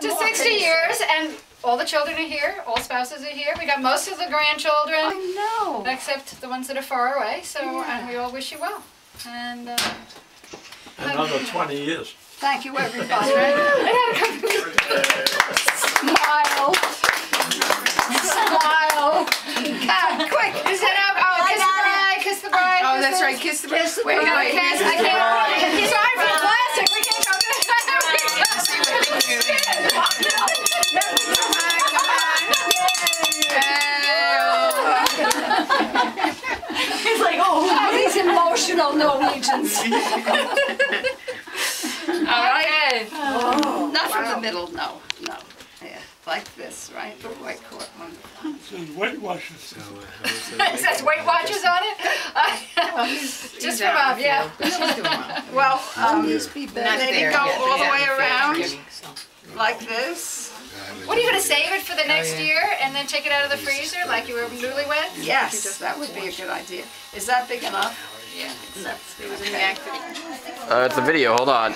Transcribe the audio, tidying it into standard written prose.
to 60 years, and all the children are here, all spouses are here. We got most of the grandchildren. I know. Except the ones that are far away, so and we all wish you well. And another 20 years. Thank you, everybody. Smile. Smile. Quick. Is that out? Oh, kiss the bride, kiss the bride. Oh, that's right. Kiss the bride. Wait, wait. Kiss, I can't. Sorry for the plastic. We can't go there. He's like, oh, these emotional Norwegians. All right. Oh, not from the middle, no. Yeah, like this, right? The white coat one. It says Weight Watchers. It says Weight Watchers on it. Just from up, yeah. Well, These people. they go all the way around like this. What are you going to save it for the next year and then take it out of the freezer like you were newlyweds? Yes, that would be a good idea. Is that big enough? Yeah. It was in the activity. It's a video, hold on.